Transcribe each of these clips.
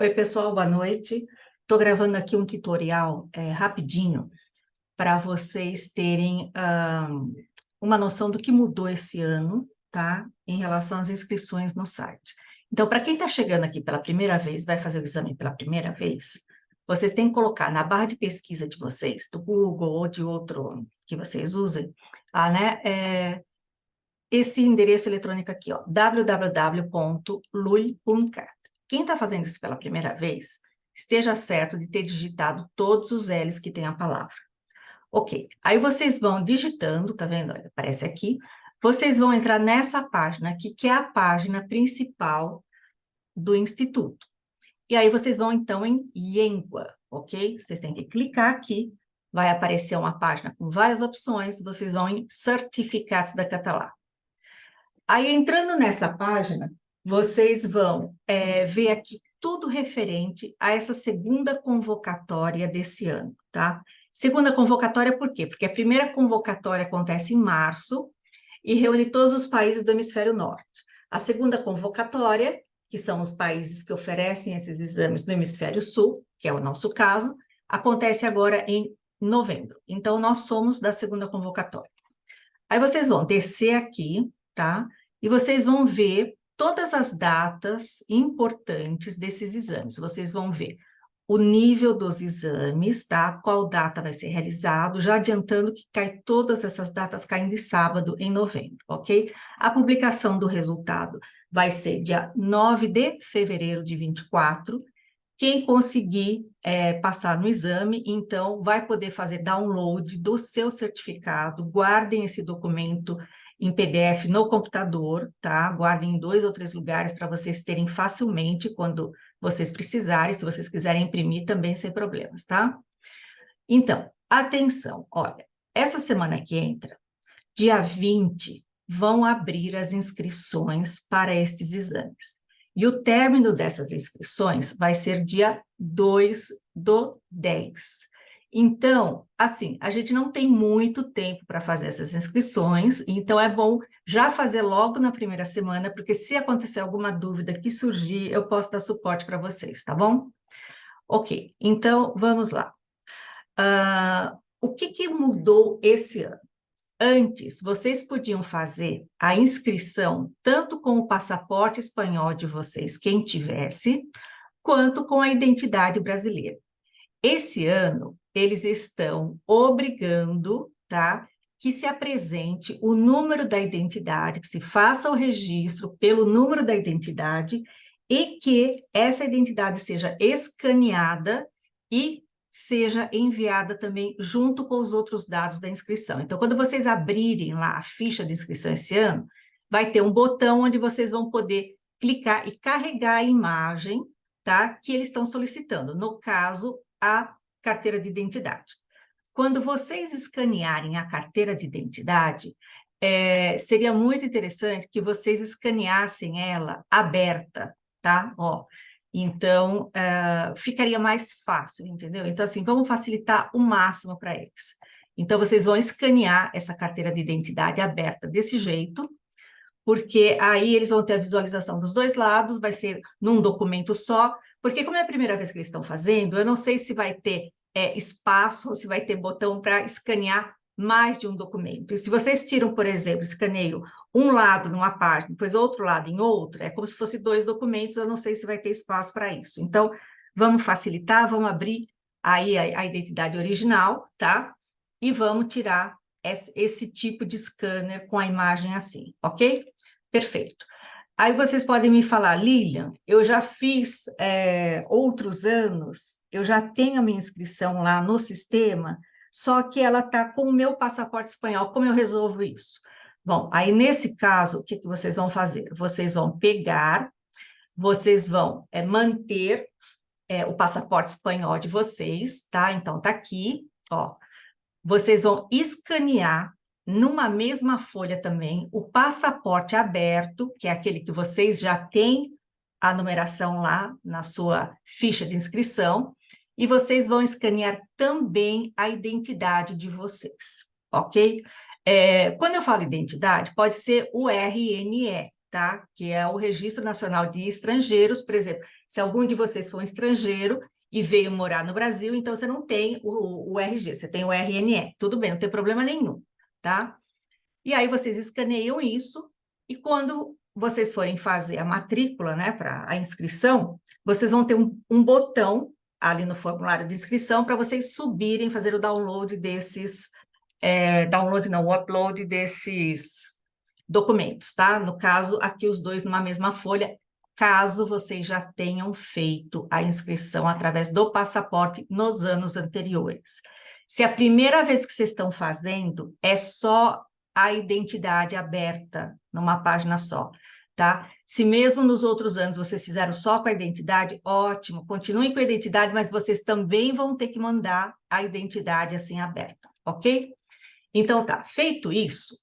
Oi, pessoal, boa noite. Estou gravando aqui um tutorial rapidinho para vocês terem uma noção do que mudou esse ano, tá? Em relação às inscrições no site. Então, para quem está chegando aqui pela primeira vez, vai fazer o exame pela primeira vez, vocês têm que colocar na barra de pesquisa de vocês, do Google ou de outro que vocês usem, esse endereço eletrônico aqui, ó, www.lui.cat. Quem está fazendo isso pela primeira vez, esteja certo de ter digitado todos os L's que tem a palavra. Ok, aí vocês vão digitando, tá vendo? Olha, aparece aqui. Vocês vão entrar nessa página aqui, que é a página principal do Instituto. E aí vocês vão, então, em língua, ok? Vocês têm que clicar aqui, vai aparecer uma página com várias opções, vocês vão em Certificados da Catalá. Aí, entrando nessa página, vocês vão ver aqui tudo referente a essa segunda convocatória desse ano, tá? Segunda convocatória por quê? Porque a primeira convocatória acontece em março e reúne todos os países do hemisfério norte. A segunda convocatória, que são os países que oferecem esses exames no hemisfério sul, que é o nosso caso, acontece agora em novembro. Então, nós somos da segunda convocatória. Aí vocês vão descer aqui, tá? E vocês vão ver todas as datas importantes desses exames. Vocês vão ver o nível dos exames, tá? Qual data vai ser realizado, já adiantando que todas essas datas caem de sábado em novembro, ok? A publicação do resultado vai ser dia 9 de fevereiro de 24. Quem conseguir passar no exame, então, vai poder fazer download do seu certificado. Guardem esse documento em PDF no computador, tá? Guardem em 2 ou 3 lugares para vocês terem facilmente quando vocês precisarem. Se vocês quiserem imprimir, também sem problemas, tá? Então, atenção, olha, essa semana que entra, dia 20, vão abrir as inscrições para estes exames. E o término dessas inscrições vai ser dia 2/10. Então, assim, a gente não tem muito tempo para fazer essas inscrições, então é bom já fazer logo na primeira semana, porque se acontecer alguma dúvida que surgir, eu posso dar suporte para vocês, tá bom? Ok, então vamos lá. O que mudou esse ano? Antes, vocês podiam fazer a inscrição tanto com o passaporte espanhol de vocês, quem tivesse, quanto com a identidade brasileira. Esse ano, eles estão obrigando, tá, que se apresente o número da identidade, que se faça o registro pelo número da identidade e que essa identidade seja escaneada e seja enviada também junto com os outros dados da inscrição. Então, quando vocês abrirem lá a ficha de inscrição esse ano, vai ter um botão onde vocês vão poder clicar e carregar a imagem, tá, que eles estão solicitando. No caso, a carteira de identidade. Quando vocês escanearem a carteira de identidade, seria muito interessante que vocês escaneassem ela aberta, tá? Ó, então, ficaria mais fácil, entendeu? Então, assim, vamos facilitar o máximo para eles. Então, vocês vão escanear essa carteira de identidade aberta desse jeito, porque aí eles vão ter a visualização dos dois lados, vai ser num documento só, porque como é a primeira vez que eles estão fazendo, eu não sei se vai ter espaço, se vai ter botão para escanear mais de um documento. E se vocês tiram, por exemplo, escaneio um lado numa página, depois outro lado em outra, é como se fosse 2 documentos, eu não sei se vai ter espaço para isso. Então, vamos facilitar, vamos abrir aí a identidade original, tá? E vamos tirar esse tipo de scanner com a imagem assim, ok? Perfeito. Aí vocês podem me falar, Lilian, eu já fiz outros anos, eu já tenho a minha inscrição lá no sistema, só que ela está com o meu passaporte espanhol, como eu resolvo isso? Bom, aí nesse caso, o que vocês vão fazer? Vocês vão pegar, vocês vão manter o passaporte espanhol de vocês, tá? Então, tá aqui, ó. Vocês vão escanear numa mesma folha também o passaporte aberto, que é aquele que vocês já têm a numeração lá na sua ficha de inscrição, e vocês vão escanear também a identidade de vocês, ok? Quando eu falo identidade, pode ser o RNE, tá? Que é o Registro Nacional de Estrangeiros, por exemplo. Se algum de vocês for um estrangeiro e veio morar no Brasil, então você não tem o RG, você tem o RNE. Tudo bem, não tem problema nenhum, tá? E aí vocês escaneiam isso, e quando vocês forem fazer a matrícula, né, para a inscrição, vocês vão ter um botão ali no formulário de inscrição para vocês subirem, fazer o download desses, o upload desses documentos, tá? No caso, aqui os dois numa mesma folha, caso vocês já tenham feito a inscrição através do passaporte nos anos anteriores. Se a primeira vez que vocês estão fazendo, é só a identidade aberta numa página só, tá? Se mesmo nos outros anos vocês fizeram só com a identidade, ótimo, continuem com a identidade, mas vocês também vão ter que mandar a identidade assim aberta, ok? Então tá, feito isso,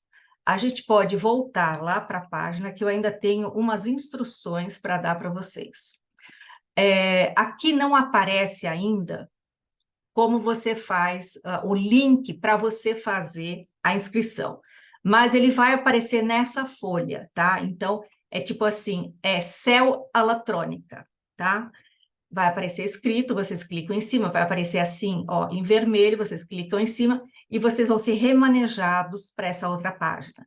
a gente pode voltar lá para a página que eu ainda tenho umas instruções para dar para vocês. Aqui não aparece ainda como você faz o link para você fazer a inscrição, mas ele vai aparecer nessa folha, tá? Então, é tipo assim, é CEL eletrônica, tá? Vai aparecer escrito, vocês clicam em cima, vai aparecer assim, ó, em vermelho, vocês clicam em cima e vocês vão ser remanejados para essa outra página.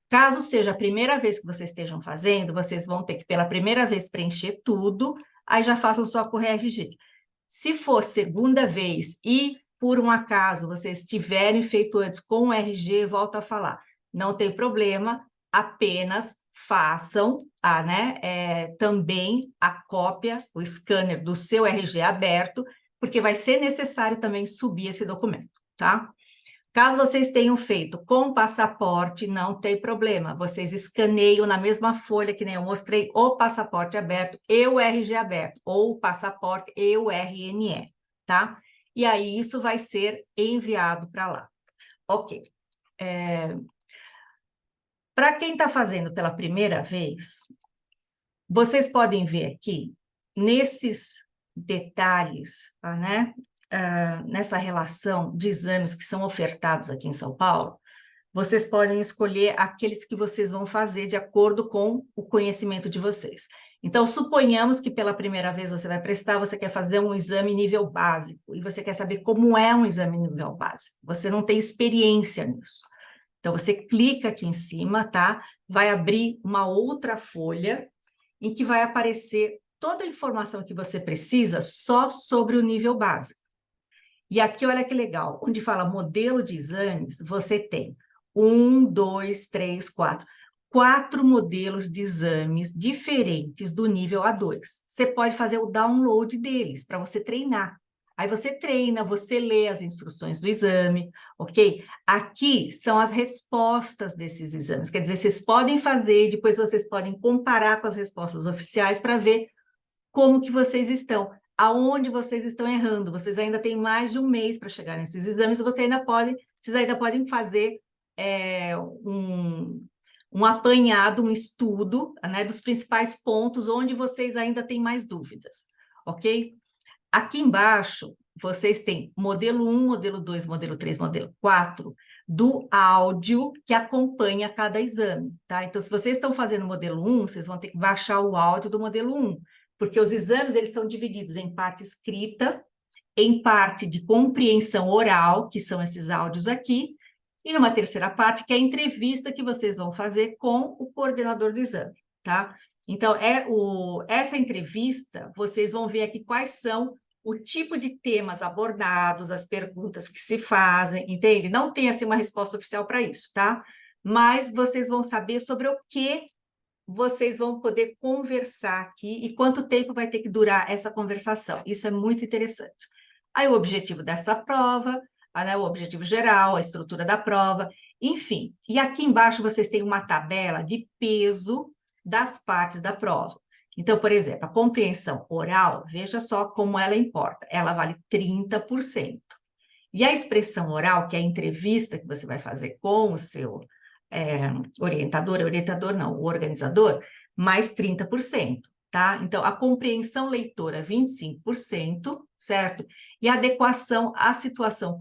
Caso seja a primeira vez que vocês estejam fazendo, vocês vão ter que, pela primeira vez, preencher tudo, aí já façam só com o RG. Se for segunda vez e, por um acaso, vocês tiverem feito antes com o RG, volto a falar, não tem problema, apenas façam também a cópia, o scanner do seu RG aberto, porque vai ser necessário também subir esse documento, tá? Caso vocês tenham feito com passaporte, não tem problema. Vocês escaneiam na mesma folha que nem eu mostrei o passaporte aberto e o RG aberto, ou o passaporte e o RNE, tá? E aí isso vai ser enviado para lá. Ok. Para quem está fazendo pela primeira vez, vocês podem ver aqui, nesses detalhes, né? Nessa relação de exames que são ofertados aqui em São Paulo, vocês podem escolher aqueles que vocês vão fazer de acordo com o conhecimento de vocês. Então, suponhamos que pela primeira vez você vai prestar, você quer fazer um exame nível básico, e você quer saber como é um exame nível básico. Você não tem experiência nisso. Então, você clica aqui em cima, tá? Vai abrir uma outra folha, em que vai aparecer toda a informação que você precisa só sobre o nível básico. E aqui, olha que legal, onde fala modelo de exames, você tem 1, 2, 3, 4. 4 modelos de exames diferentes do nível A2. Você pode fazer o download deles para você treinar. Aí você treina, você lê as instruções do exame, ok? Aqui são as respostas desses exames. Quer dizer, vocês podem fazer, depois vocês podem comparar com as respostas oficiais para ver como que vocês estão, aonde vocês estão errando. Vocês ainda têm mais de um mês para chegar nesses exames, vocês ainda podem fazer um apanhado, um estudo, né, dos principais pontos onde vocês ainda têm mais dúvidas, ok? Aqui embaixo, vocês têm modelo 1, modelo 2, modelo 3, modelo 4, do áudio que acompanha cada exame, tá? Então, se vocês estão fazendo modelo 1, vocês vão ter que baixar o áudio do modelo 1, porque os exames, eles são divididos em parte escrita, em parte de compreensão oral, que são esses áudios aqui, e numa terceira parte, que é a entrevista que vocês vão fazer com o coordenador do exame, tá? Então, essa entrevista, vocês vão ver aqui quais são o tipo de temas abordados, as perguntas que se fazem, entende? Não tem, assim, uma resposta oficial para isso, tá? Mas vocês vão saber sobre o que vocês vão poder conversar aqui e quanto tempo vai ter que durar essa conversação. Isso é muito interessante. Aí, o objetivo dessa prova, né, o objetivo geral, a estrutura da prova, enfim. E aqui embaixo vocês têm uma tabela de peso das partes da prova. Então, por exemplo, a compreensão oral, veja só como ela importa. Ela vale 30%. E a expressão oral, que é a entrevista que você vai fazer com o seu orientador não, o organizador, mais 30%, tá? Então, a compreensão leitora, 25%, certo? E a adequação à situação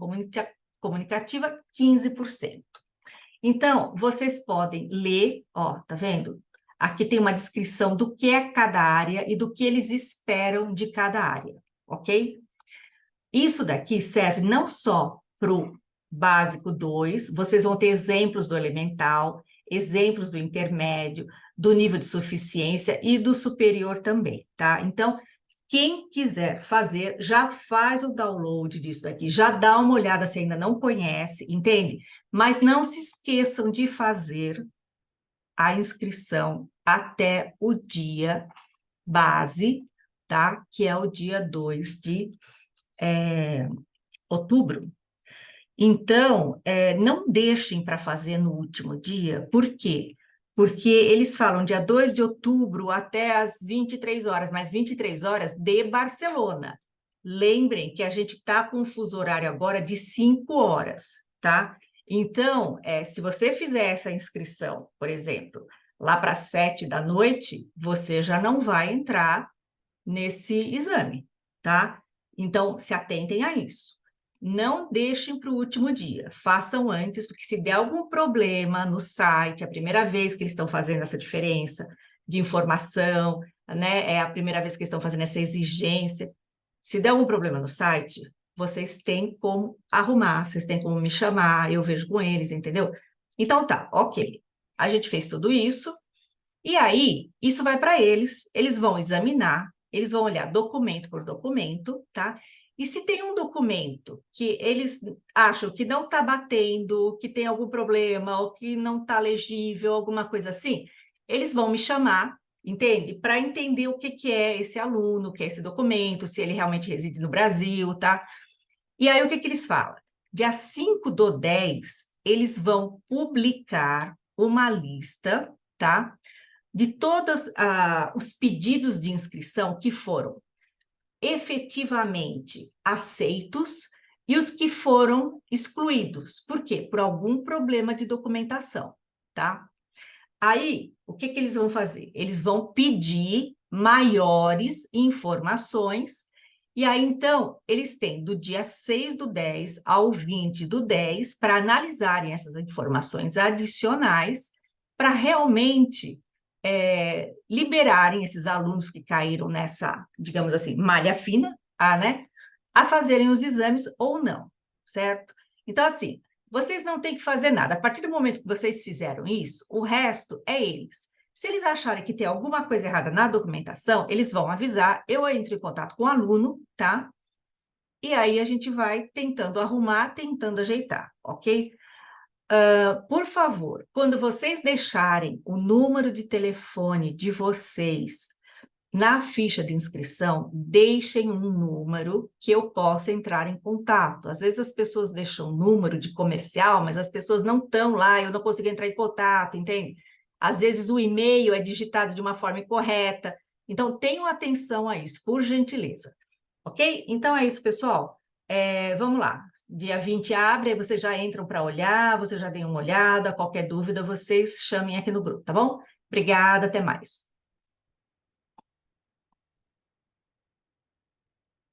comunicativa, 15%. Então, vocês podem ler, ó, tá vendo? Aqui tem uma descrição do que é cada área e do que eles esperam de cada área, ok? Isso daqui serve não só para o básico 2, vocês vão ter exemplos do elemental, exemplos do intermédio, do nível de suficiência e do superior também, tá? Então, quem quiser fazer, já faz o download disso daqui, já dá uma olhada se ainda não conhece, entende? Mas não se esqueçam de fazer a inscrição até o dia base, tá? Que é o dia 2 de outubro. Então, não deixem para fazer no último dia, por quê? Porque eles falam dia 2 de outubro até às 23 horas, mas 23 horas de Barcelona. Lembrem que a gente está com um fuso horário agora de 5 horas, tá? Então, se você fizer essa inscrição, por exemplo, lá para 7 da noite, você já não vai entrar nesse exame, tá? Então, se atentem a isso. Não deixem para o último dia, façam antes, porque se der algum problema no site, é a primeira vez que eles estão fazendo essa diferença de informação, né? É a primeira vez que eles estão fazendo essa exigência. Se der algum problema no site, vocês têm como arrumar, vocês têm como me chamar, eu vejo com eles, entendeu? Então tá, ok. A gente fez tudo isso, e aí isso vai para eles, eles vão examinar, eles vão olhar documento por documento, tá? E se tem um documento que eles acham que não está batendo, que tem algum problema, ou que não está legível, alguma coisa assim, eles vão me chamar, entende? Para entender o que é esse aluno, o que é esse documento, se ele realmente reside no Brasil, tá? E aí o que eles falam? Dia 5/10, eles vão publicar uma lista, tá? De todos os pedidos de inscrição que foram efetivamente aceitos e os que foram excluídos. Por quê? Por algum problema de documentação, tá? Aí, o que eles vão fazer? Eles vão pedir maiores informações, e aí, então, eles têm do dia 6/10 ao 20/10 para analisarem essas informações adicionais para realmente liberarem esses alunos que caíram nessa, digamos assim, malha fina, né, a fazerem os exames ou não, certo? Então, assim, vocês não têm que fazer nada. A partir do momento que vocês fizeram isso, o resto é eles. Se eles acharem que tem alguma coisa errada na documentação, eles vão avisar, eu entro em contato com o aluno, tá? E aí a gente vai tentando arrumar, tentando ajeitar, ok? Por favor, quando vocês deixarem o número de telefone de vocês na ficha de inscrição, deixem um número que eu possa entrar em contato. Às vezes as pessoas deixam um número de comercial, mas as pessoas não estão lá, eu não consigo entrar em contato, entende? Às vezes o e-mail é digitado de uma forma incorreta. Então, tenham atenção a isso, por gentileza. Ok? Então é isso, pessoal. Vamos lá. Dia 20 abre, aí vocês já entram para olhar, vocês já deem uma olhada. Qualquer dúvida, vocês chamem aqui no grupo, tá bom? Obrigada, até mais.